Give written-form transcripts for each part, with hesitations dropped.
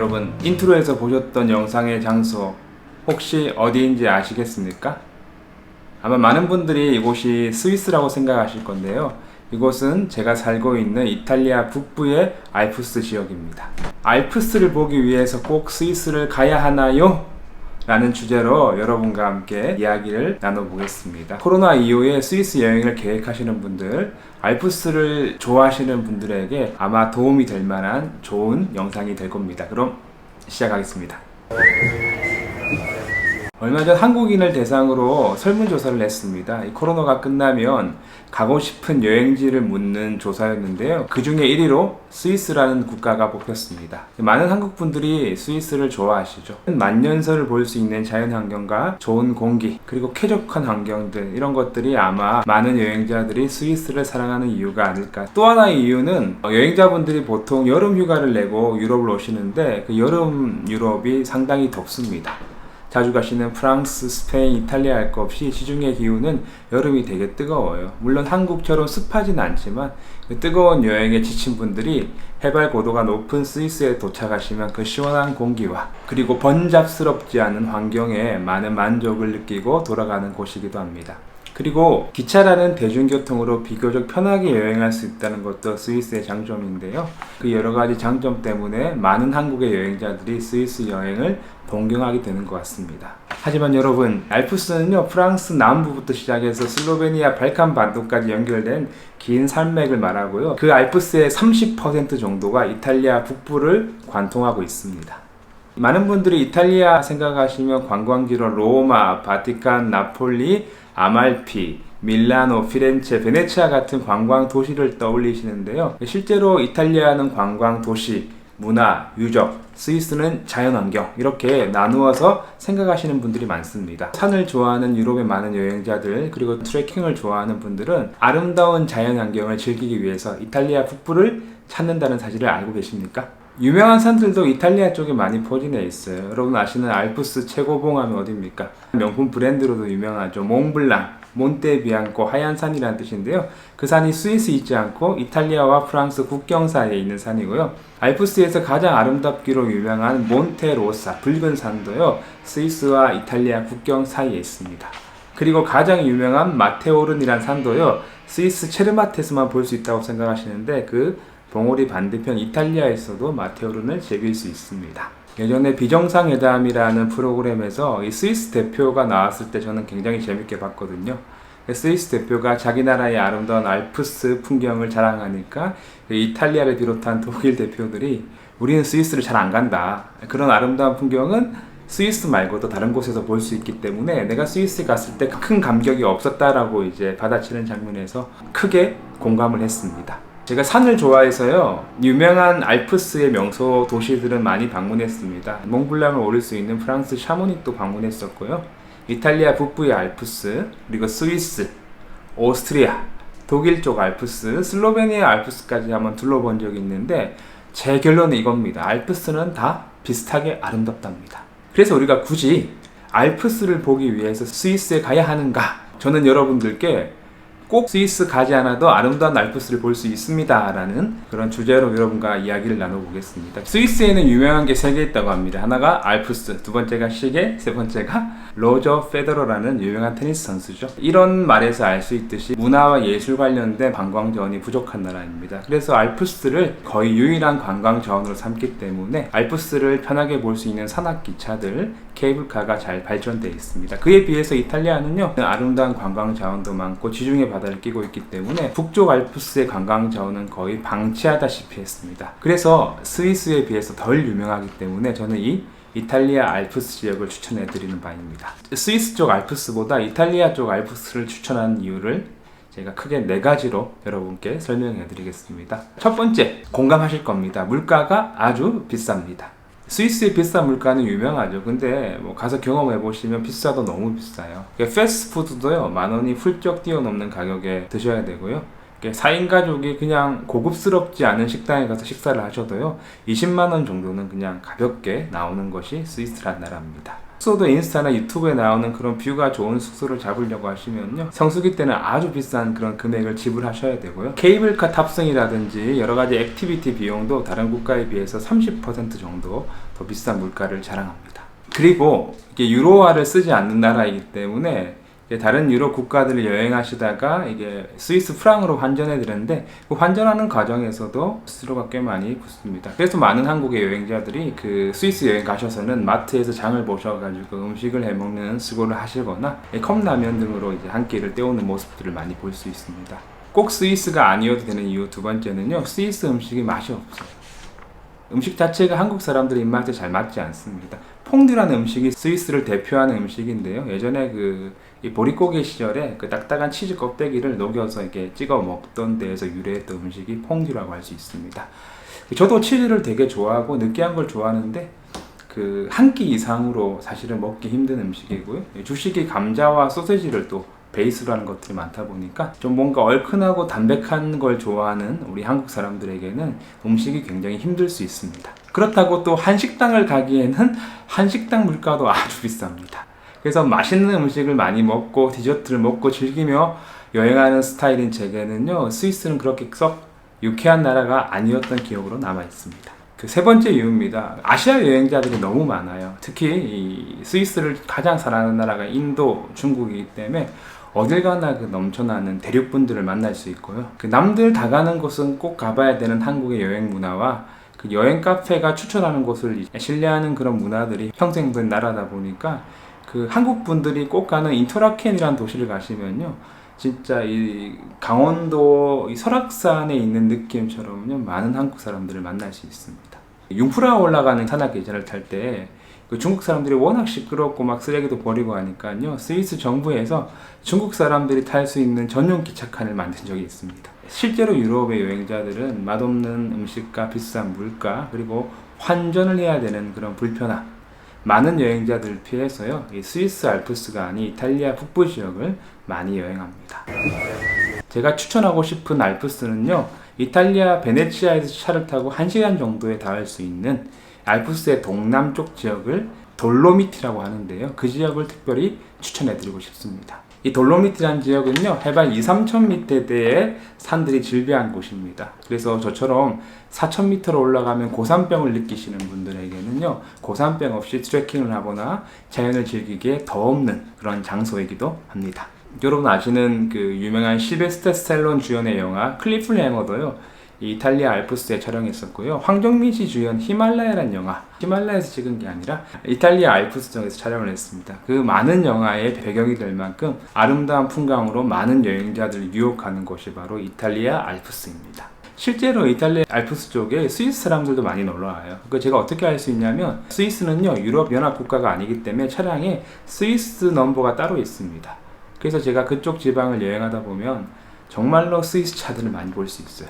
여러분, 인트로에서 보셨던 영상의 장소 혹시 어디인지 아시겠습니까? 아마 많은 분들이 이곳이 스위스라고 생각하실 건데요. 이곳은 제가 살고 있는 이탈리아 북부의 알프스 지역입니다. 알프스를 보기 위해서 꼭 스위스를 가야 하나요? 라는 주제로 여러분과 함께 이야기를 나눠보겠습니다. 코로나 이후에 스위스 여행을 계획하시는 분들, 알프스를 좋아하시는 분들에게 아마 도움이 될 만한 좋은 영상이 될 겁니다. 그럼 시작하겠습니다. 얼마 전 한국인을 대상으로 설문조사를 했습니다. 이 코로나가 끝나면 가고 싶은 여행지를 묻는 조사였는데요. 그 중에 1위로 스위스라는 국가가 뽑혔습니다. 많은 한국분들이 스위스를 좋아하시죠. 만년설을 볼 수 있는 자연환경과 좋은 공기, 그리고 쾌적한 환경들, 이런 것들이 아마 많은 여행자들이 스위스를 사랑하는 이유가 아닐까. 또 하나의 이유는 여행자분들이 보통 여름 휴가를 내고 유럽을 오시는데 그 여름 유럽이 상당히 덥습니다. 자주 가시는 프랑스, 스페인, 이탈리아 할 것 없이 시중의 기후는 여름이 되게 뜨거워요. 물론 한국처럼 습하진 않지만 그 뜨거운 여행에 지친 분들이 해발 고도가 높은 스위스에 도착하시면 그 시원한 공기와 그리고 번잡스럽지 않은 환경에 많은 만족을 느끼고 돌아가는 곳이기도 합니다. 그리고 기차라는 대중교통으로 비교적 편하게 여행할 수 있다는 것도 스위스의 장점인데요. 그 여러 가지 장점 때문에 많은 한국의 여행자들이 스위스 여행을 동경하게 되는 것 같습니다. 하지만 여러분, 알프스는요, 프랑스 남부부터 시작해서 슬로베니아 발칸 반도까지 연결된 긴 산맥을 말하고요. 그 알프스의 30% 정도가 이탈리아 북부를 관통하고 있습니다. 많은 분들이 이탈리아 생각하시면 관광지로 로마, 바티칸, 나폴리, 아말피, 밀라노, 피렌체, 베네치아 같은 관광 도시를 떠올리시는데요. 실제로 이탈리아는 관광 도시, 문화, 유적, 스위스는 자연환경, 이렇게 나누어서 생각하시는 분들이 많습니다. 산을 좋아하는 유럽의 많은 여행자들, 그리고 트레킹을 좋아하는 분들은 아름다운 자연환경을 즐기기 위해서 이탈리아 북부를 찾는다는 사실을 알고 계십니까? 유명한 산들도 이탈리아 쪽에 많이 포진해 있어요. 여러분 아시는 알프스 최고봉 하면 어디입니까? 명품 브랜드로도 유명하죠. 몽블랑, 몬테비앙코, 하얀 산이라는 뜻인데요. 그 산이 스위스 있지 않고 이탈리아와 프랑스 국경 사이에 있는 산이고요. 알프스에서 가장 아름답기로 유명한 몬테로사, 붉은 산도요, 스위스와 이탈리아 국경 사이에 있습니다. 그리고 가장 유명한 마테오른이라는 산도요, 스위스 체르마테에서만 볼 수 있다고 생각하시는데 그 봉우리 반대편 이탈리아에서도 마테오른을 즐길 수 있습니다. 예전에 비정상회담이라는 프로그램에서 이 스위스 대표가 나왔을 때 저는 굉장히 재밌게 봤거든요. 스위스 대표가 자기 나라의 아름다운 알프스 풍경을 자랑하니까 이탈리아를 비롯한 독일 대표들이 우리는 스위스를 잘 안 간다. 그런 아름다운 풍경은 스위스 말고도 다른 곳에서 볼 수 있기 때문에 내가 스위스에 갔을 때 큰 감격이 없었다라고 이제 받아치는 장면에서 크게 공감을 했습니다. 제가 산을 좋아해서요, 유명한 알프스의 명소 도시들은 많이 방문했습니다. 몽블랑을 오를 수 있는 프랑스 샤모니도 방문했었고요. 이탈리아 북부의 알프스, 그리고 스위스, 오스트리아, 독일 쪽 알프스, 슬로베니아 알프스까지 한번 둘러본 적이 있는데 제 결론은 이겁니다. 알프스는 다 비슷하게 아름답답니다. 그래서 우리가 굳이 알프스를 보기 위해서 스위스에 가야 하는가? 저는 여러분들께 꼭 스위스 가지 않아도 아름다운 알프스를 볼 수 있습니다 라는 그런 주제로 여러분과 이야기를 나눠보겠습니다. 스위스에는 유명한 게 3개 있다고 합니다. 하나가 알프스, 두 번째가 시게, 세 번째가 로저 페더러라는 유명한 테니스 선수죠. 이런 말에서 알 수 있듯이 문화와 예술 관련된 관광 자원이 부족한 나라입니다. 그래서 알프스를 거의 유일한 관광 자원으로 삼기 때문에 알프스를 편하게 볼 수 있는 산악기차들, 케이블카가 잘 발전되어 있습니다. 그에 비해서 이탈리아는요, 아름다운 관광 자원도 많고 지중해 바다를 끼고 있기 때문에 북쪽 알프스의 관광 자원은 거의 방치하다시피 했습니다. 그래서 스위스에 비해서 덜 유명하기 때문에 저는 이 이탈리아 알프스 지역을 추천해 드리는 바입니다. 스위스 쪽 알프스보다 이탈리아 쪽 알프스를 추천한 이유를 제가 크게 4가지로 여러분께 설명해 드리겠습니다. 첫 번째, 공감하실 겁니다. 물가가 아주 비쌉니다. 스위스의 비싼 물가는 유명하죠. 근데 뭐 가서 경험해 보시면 비싸도 너무 비싸요. 패스트푸드도요, 10,000원이 훌쩍 뛰어넘는 가격에 드셔야 되고요. 4인 가족이 그냥 고급스럽지 않은 식당에 가서 식사를 하셔도요, 200,000원 정도는 그냥 가볍게 나오는 것이 스위스란 나라입니다. 숙소도 인스타나 유튜브에 나오는 그런 뷰가 좋은 숙소를 잡으려고 하시면요, 성수기 때는 아주 비싼 그런 금액을 지불하셔야 되고요. 케이블카 탑승이라든지 여러 가지 액티비티 비용도 다른 국가에 비해서 30% 정도 더 비싼 물가를 자랑합니다. 그리고 이게 유로화를 쓰지 않는 나라이기 때문에 다른 유럽 국가들을 여행하시다가 이게 스위스 프랑으로 환전해 드렸는데, 그 환전하는 과정에서도 수수료가 꽤 많이 붙습니다. 그래서 많은 한국의 여행자들이 그 스위스 여행 가셔서는 마트에서 장을 보셔가지고 음식을 해 먹는 수고를 하시거나 컵라면 등으로 이제 한 끼를 때우는 모습들을 많이 볼 수 있습니다. 꼭 스위스가 아니어도 되는 이유 두 번째는요, 스위스 음식이 맛이 없어요. 음식 자체가 한국 사람들의 입맛에 잘 맞지 않습니다. 퐁듀라는 음식이 스위스를 대표하는 음식인데요. 예전에 이 보릿고개 시절에 그 딱딱한 치즈 껍데기를 녹여서 이렇게 찍어 먹던 데에서 유래했던 음식이 퐁듀라고 할 수 있습니다. 저도 치즈를 되게 좋아하고 느끼한 걸 좋아하는데 그 한 끼 이상으로 사실은 먹기 힘든 음식이고요. 주식이 감자와 소세지를 또 베이스로 하는 것들이 많다 보니까 좀 뭔가 얼큰하고 담백한 걸 좋아하는 우리 한국 사람들에게는 음식이 굉장히 힘들 수 있습니다. 그렇다고 또 한식당을 가기에는 한식당 물가도 아주 비쌉니다. 그래서 맛있는 음식을 많이 먹고 디저트를 먹고 즐기며 여행하는 스타일인 제게는요, 스위스는 그렇게 썩 유쾌한 나라가 아니었던 기억으로 남아 있습니다. 그 세 번째 이유입니다. 아시아 여행자들이 너무 많아요. 특히 이 스위스를 가장 사랑하는 나라가 인도, 중국이기 때문에 어딜 가나 그 넘쳐나는 대륙분들을 만날 수 있고요. 그 남들 다 가는 곳은 꼭 가봐야 되는 한국의 여행 문화와 그 여행 카페가 추천하는 곳을 신뢰하는 그런 문화들이 형성된 나라다 보니까 그 한국 분들이 꼭 가는 인터라켄이라는 도시를 가시면요, 진짜 이 강원도 이 설악산에 있는 느낌처럼요, 많은 한국 사람들을 만날 수 있습니다. 융프라 올라가는 산악 계단을 탈 때 그 중국 사람들이 워낙 시끄럽고 막 쓰레기도 버리고 하니까요, 스위스 정부에서 중국 사람들이 탈 수 있는 전용 기차칸을 만든 적이 있습니다. 실제로 유럽의 여행자들은 맛없는 음식과 비싼 물가, 그리고 환전을 해야 되는 그런 불편함, 많은 여행자들을 피해서요, 이 스위스 알프스가 아닌 이탈리아 북부 지역을 많이 여행합니다. 제가 추천하고 싶은 알프스는요, 이탈리아 베네치아에서 차를 타고 1시간 정도에 닿을 수 있는 알프스의 동남쪽 지역을 돌로미티라고 하는데요, 그 지역을 특별히 추천해드리고 싶습니다. 이 돌로미티라는 지역은요, 해발 2,000~3,000m대의 산들이 질비한 곳입니다. 그래서 저처럼 4,000m로 올라가면 고산병을 느끼시는 분들에게는요, 고산병 없이 트레킹을 하거나 자연을 즐기기에 더 없는 그런 장소이기도 합니다. 여러분 아시는 그 유명한 실베스터 스텔론 주연의 영화 클리프 해머도요, 이탈리아 알프스에 촬영했었고요. 황정민 씨 주연 히말라야라는 영화, 히말라야에서 찍은 게 아니라 이탈리아 알프스 쪽에서 촬영을 했습니다. 그 많은 영화의 배경이 될 만큼 아름다운 풍광으로 많은 여행자들을 유혹하는 곳이 바로 이탈리아 알프스입니다. 실제로 이탈리아 알프스 쪽에 스위스 사람들도 많이 놀러와요. 그 제가 어떻게 알 수 있냐면, 스위스는요, 유럽 연합 국가가 아니기 때문에 차량에 스위스 넘버가 따로 있습니다. 그래서 제가 그쪽 지방을 여행하다 보면 정말로 스위스 차들을 많이 볼 수 있어요.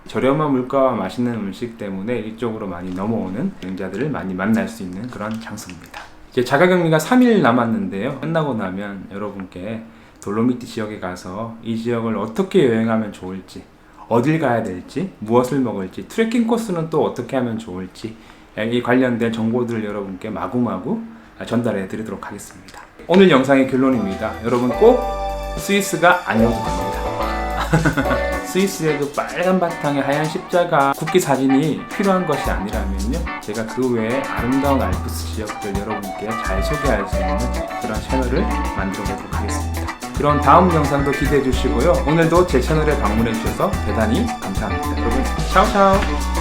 저렴한 물가와 맛있는 음식 때문에 이쪽으로 많이 넘어오는 여행자들을 많이 만날 수 있는 그런 장소입니다. 이제 자가격리가 3일 남았는데요, 끝나고 나면 여러분께 돌로미티 지역에 가서 이 지역을 어떻게 여행하면 좋을지, 어딜 가야 될지, 무엇을 먹을지, 트레킹 코스는 또 어떻게 하면 좋을지, 이 관련된 정보들을 여러분께 마구마구 전달해 드리도록 하겠습니다. 오늘 영상의 결론입니다. 여러분 꼭 스위스가 아니어도 됩니다. 스위스의 그 빨간 바탕에 하얀 십자가 국기 사진이 필요한 것이 아니라면요, 제가 그 외에 아름다운 알프스 지역들 여러분께 잘 소개할 수 있는 그런 채널을 만들어 보도록 하겠습니다. 그럼 다음 영상도 기대해 주시고요. 오늘도 제 채널에 방문해 주셔서 대단히 감사합니다. 여러분, 샤오샤오!